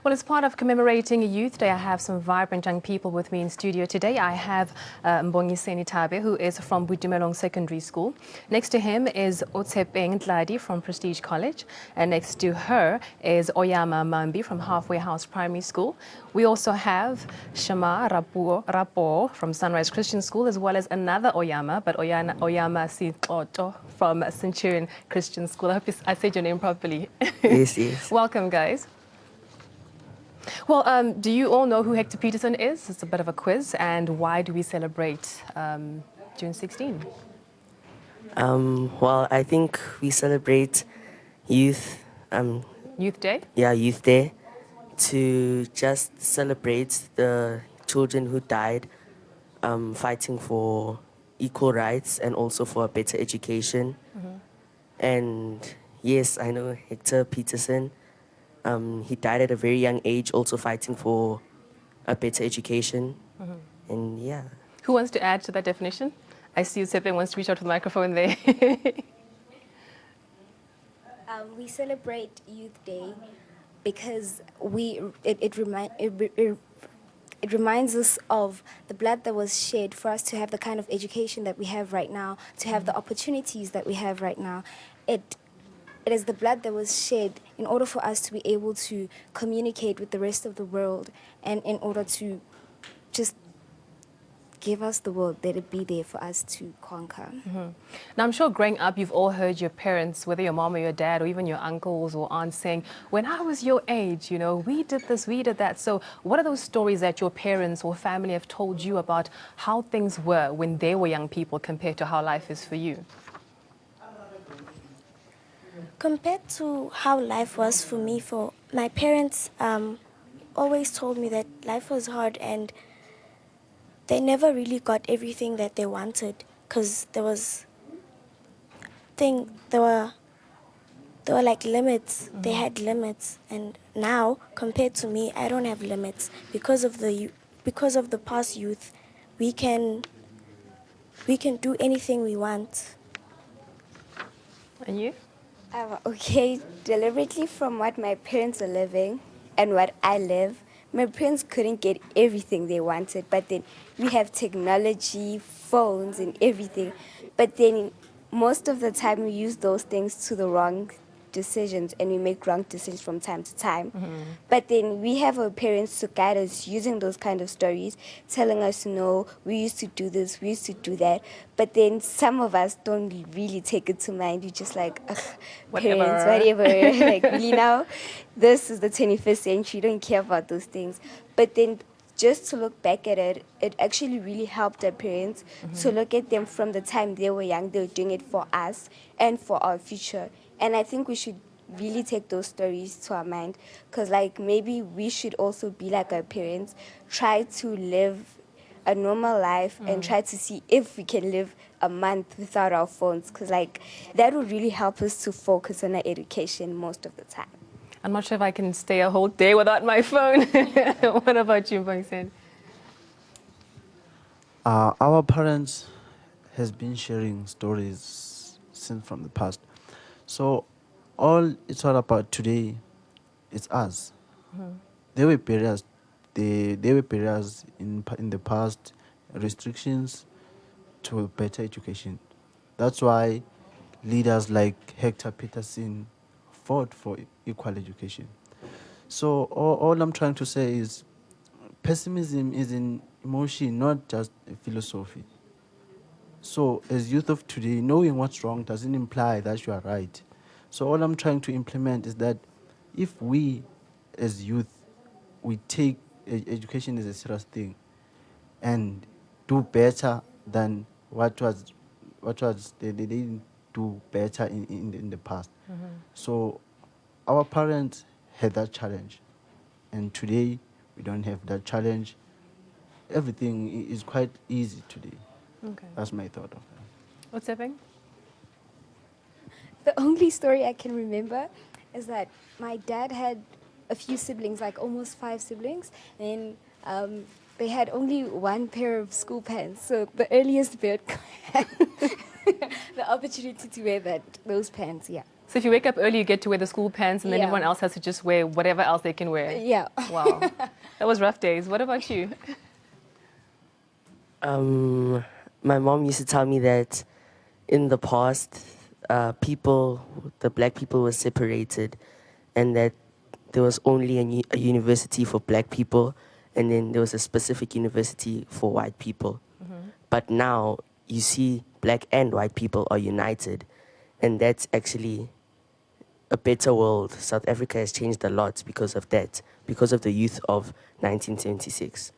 Well, as part of commemorating Youth Day, I have some vibrant young people with me in studio today. I have Mbongiseni Tabe, who is from Boitumelong Secondary School. Next to him is Otshepeng Tladi from Prestige College. And next to her is Oyama Mambi from Halfway House Primary School. We also have Shama Rapo from Sunrise Christian School, as well as another Oyama, but Oyama Sitoto from Centurion Christian School. I hope I said your name properly. Yes, yes. Welcome, guys. Well, do you all know who Hector Peterson is? It's a bit of a quiz. And why do we celebrate June 16? Well, I think we celebrate youth, Youth Day? Youth Day, to just celebrate the children who died fighting for equal rights and also for a better education. And yes, I know Hector Peterson. He died at a very young age, also fighting for a better education. And yeah. Who wants to add to that definition? I see Sepe wants to reach out to the microphone there. We celebrate Youth Day because it reminds us of the blood that was shed for us to have the kind of education that we have right now, to have the opportunities that we have right now. It is the blood that was shed in order for us to be able to communicate with the rest of the world and in order to just give us the world, let it be there for us to conquer. Now, I'm sure growing up, you've all heard your parents, whether your mom or your dad or even your uncles or aunts saying, when I was your age, you know, we did this, we did that. So what are those stories that your parents or family have told you about how things were when they were young people compared to how life is for you? Compared to how life was for me, for my parents always told me that life was hard and they never really got everything that they wanted because there were like limits. They had limits, and now compared to me, I don't have limits because of the past youth. We can do anything we want. And you? Okay, deliberately from what my parents are living and what I live, my parents couldn't get everything they wanted, but then we have technology, phones, and everything. But then most of the time we use those things to the wrong decisions and we make wrong decisions from time to time. But then we have our parents to guide us using those kind of stories, telling us, no, we used to do this, we used to do that. But then some of us don't really take it to mind. You're just like, parents, whatever. Like, really now, this is the 21st century, don't care about those things. But then just to look back at it, it actually really helped our parents to look at them from the time they were young. They were doing it for us and for our future. And I think we should really take those stories to our mind because, like, maybe we should also be like our parents, try to live a normal life and try to see if we can live a month without our phones because, like, that would really help us to focus on our education most of the time. I'm not sure if I can stay a whole day without my phone. What about you, Mbongiseni? Our parents has been sharing stories since from the past. So all it's all about today is us. There were barriers. There were barriers in the past, restrictions to better education. That's why leaders like Hector Peterson fought for equal education. So all I'm trying to say is pessimism is an emotion, not just a philosophy. So as youth of today, knowing what's wrong doesn't imply that you are right. So all I'm trying to implement is that if we as youth, we take education as a serious thing and do better than what they didn't do better in the past. So our parents had that challenge and today we don't have that challenge. Everything is quite easy today. Okay. That's my thought of that. What's happening? The only story I can remember is that my dad had a few siblings, like almost 5 siblings, and they had only one pair of school pants. So the earliest bird had the opportunity to wear those pants, yeah. So if you wake up early, you get to wear the school pants, and then Yeah. everyone else has to just wear whatever else they can wear. Yeah. Wow, that was rough days. What about you? My mom used to tell me that in the past, the black people were separated, and that there was only a university for black people, and then there was a specific university for white people. But now you see black and white people are united, and that's actually a better world. South Africa has changed a lot because of that, because of the youth of 1976.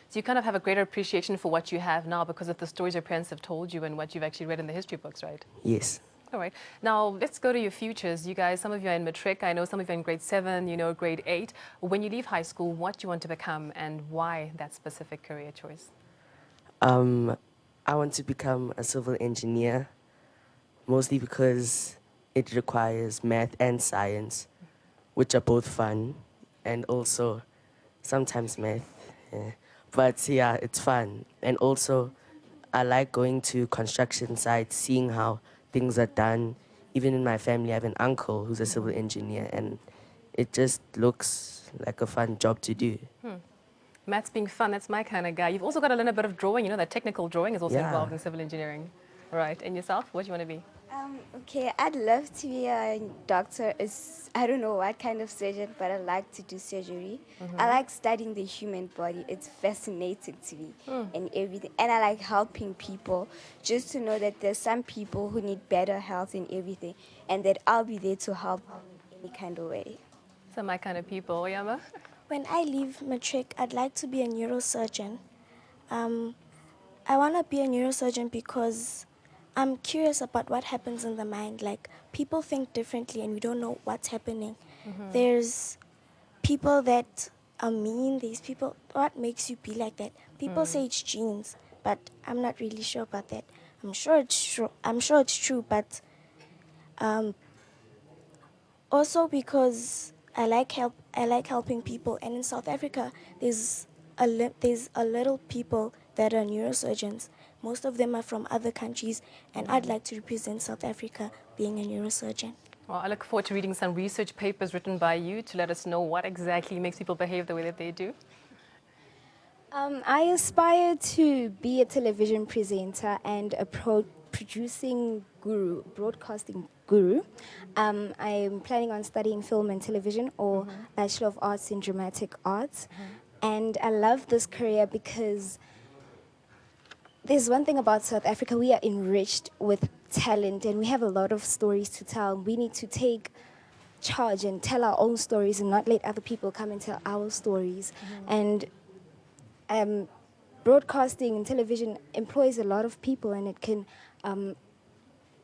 So you kind of have a greater appreciation for what you have now because of the stories your parents have told you and what you've actually read in the history books, right? Yes. All right. Now, let's go to your futures. You guys, some of you are in matric. I know some of you are in grade 7, grade 8. When you leave high school, what do you want to become and why that specific career choice? I want to become a civil engineer, mostly because it requires math and science, which are both fun, and also sometimes math. Yeah. But yeah, it's fun. And also, I like going to construction sites, seeing how things are done. Even in my family, I have an uncle who's a civil engineer, and it just looks like a fun job to do. Maths being fun, that's my kind of guy. You've also got to learn a bit of drawing. You know that technical drawing is also Yeah. involved in civil engineering. All right. And yourself, what do you want to be? Okay, I'd love to be a doctor. I don't know what kind of surgeon, but I like to do surgery. I like studying the human body. It's fascinating to me and everything. And I like helping people, just to know that there's some people who need better health and everything, and that I'll be there to help in any kind of way. So my kind of people. Oyama? When I leave matric, I'd like to be a neurosurgeon. I want to be a neurosurgeon because I'm curious about what happens in the mind. Like, people think differently and we don't know what's happening. There's people that are mean. There's people, what makes you be like that? People say it's genes, but I'm not really sure about that. I'm sure it's true, but also because I like helping people, and in South Africa there's a little people that are neurosurgeons. Most of them are from other countries, and I'd like to represent South Africa being a neurosurgeon. Well, I look forward to reading some research papers written by you to let us know what exactly makes people behave the way that they do. I aspire to be a television presenter and a producing guru, broadcasting guru. I'm planning on studying film and television or Bachelor of Arts in Dramatic Arts. And I love this career because there's one thing about South Africa. We are enriched with talent and we have a lot of stories to tell. We need to take charge and tell our own stories and not let other people come and tell our stories. And broadcasting and television employs a lot of people, and it can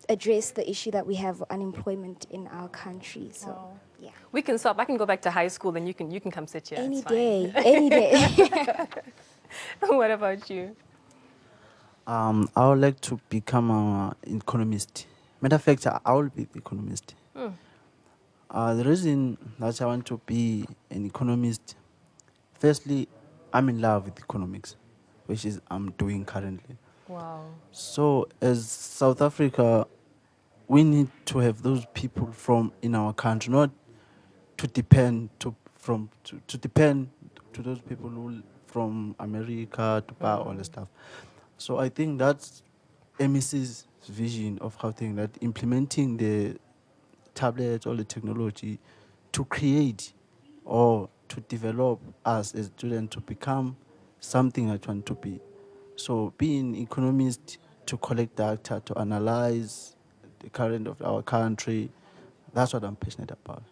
address the issue that we have unemployment in our country. So, yeah. We can stop. I can go back to high school, and you can come sit here. Any It's fine. day, any day. What about you? I would like to become an economist. Matter of fact, I will be an economist. The reason that I want to be an economist, firstly, I'm in love with economics, which is I'm doing currently. Wow. So as South Africa, we need to have those people from in our country, not to depend to depend to those people who from America to buy all the stuff. So I think that's MEC's vision of how things that implementing the tablets or the technology to create or to develop us as students to become something I want to be. So being economist to collect data, to analyze the current of our country, that's what I'm passionate about.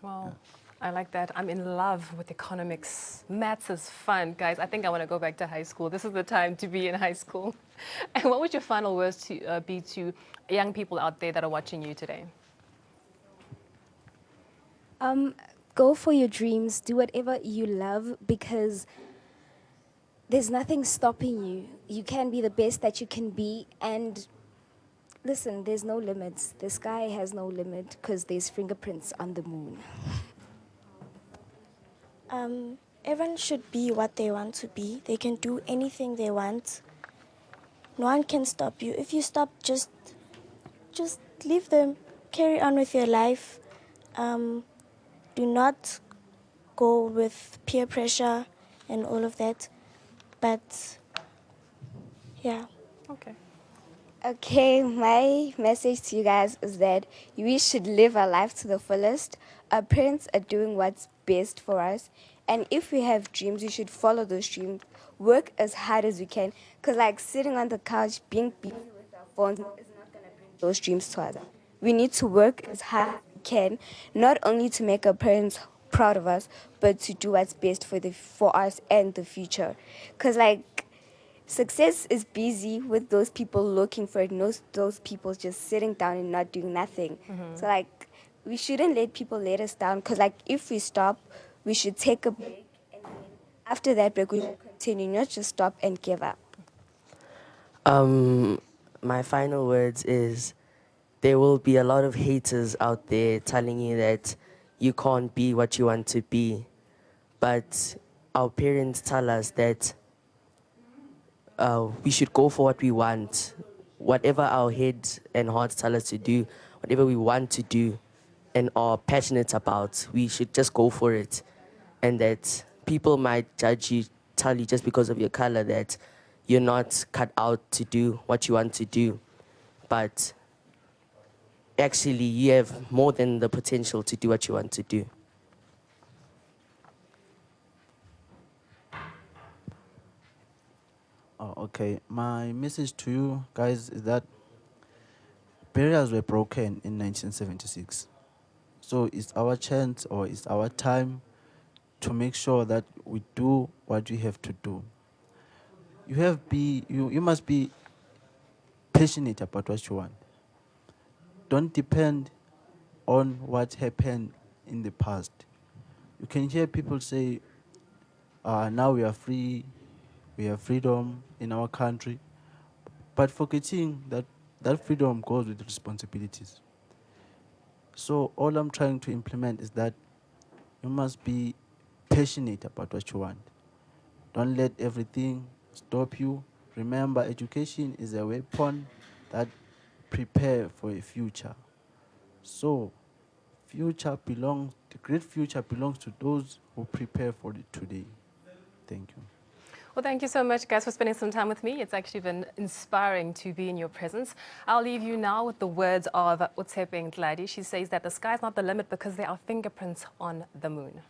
Wow. I like that. I'm in love with economics. Maths is fun, guys. I think I want to go back to high school. This is the time to be in high school. And what would your final words to be to young people out there that are watching you today? Go for your dreams. Do whatever you love because there's nothing stopping you. You can be the best that you can be. And listen, there's no limits. The sky has no limit because there's fingerprints on the moon. Everyone should be what they want to be. They can do anything they want. No one can stop you. If you stop, just leave them. carry on with your life. Do not go with peer pressure and all of that. But yeah. Okay. Okay, my message to you guys is that we should live our life to the fullest. Our parents are doing what's best for us. And if we have dreams, we should follow those dreams. Work as hard as we can. Because, like, sitting on the couch, being busy with our phones is not going to bring those dreams to us. We need to work as hard as we can, not only to make our parents proud of us, but to do what's best for us and the future. Because, like, success is busy with those people looking for it, those people just sitting down and not doing nothing. So, like, we shouldn't let people let us down, because, like, if we stop, we should take a break, and then after that break, we should continue, not just stop and give up. My final words is there will be a lot of haters out there telling you that you can't be what you want to be. But our parents tell us that we should go for what we want. Whatever our heads and hearts tell us to do, whatever we want to do and are passionate about, we should just go for it. And that people might judge you, tell you just because of your color that you're not cut out to do what you want to do. But actually, you have more than the potential to do what you want to do. Oh, okay. My message to you guys is that barriers were broken in 1976. So it's our chance or it's our time to make sure that we do what we have to do. You must be passionate about what you want. Don't depend on what happened in the past. You can hear people say, now we are free, we have freedom in our country, but forgetting that that freedom goes with responsibilities. So all I'm trying to implement is that you must be passionate about what you want. Don't let everything stop you. Remember, education is a weapon that prepare for a future. So the great future belongs to those who prepare for it today. Thank you. Well, thank you so much, guys, for spending some time with me. It's actually been inspiring to be in your presence. I'll leave you now with the words of Otsepe Ntladi. She says that the sky's not the limit because there are fingerprints on the moon.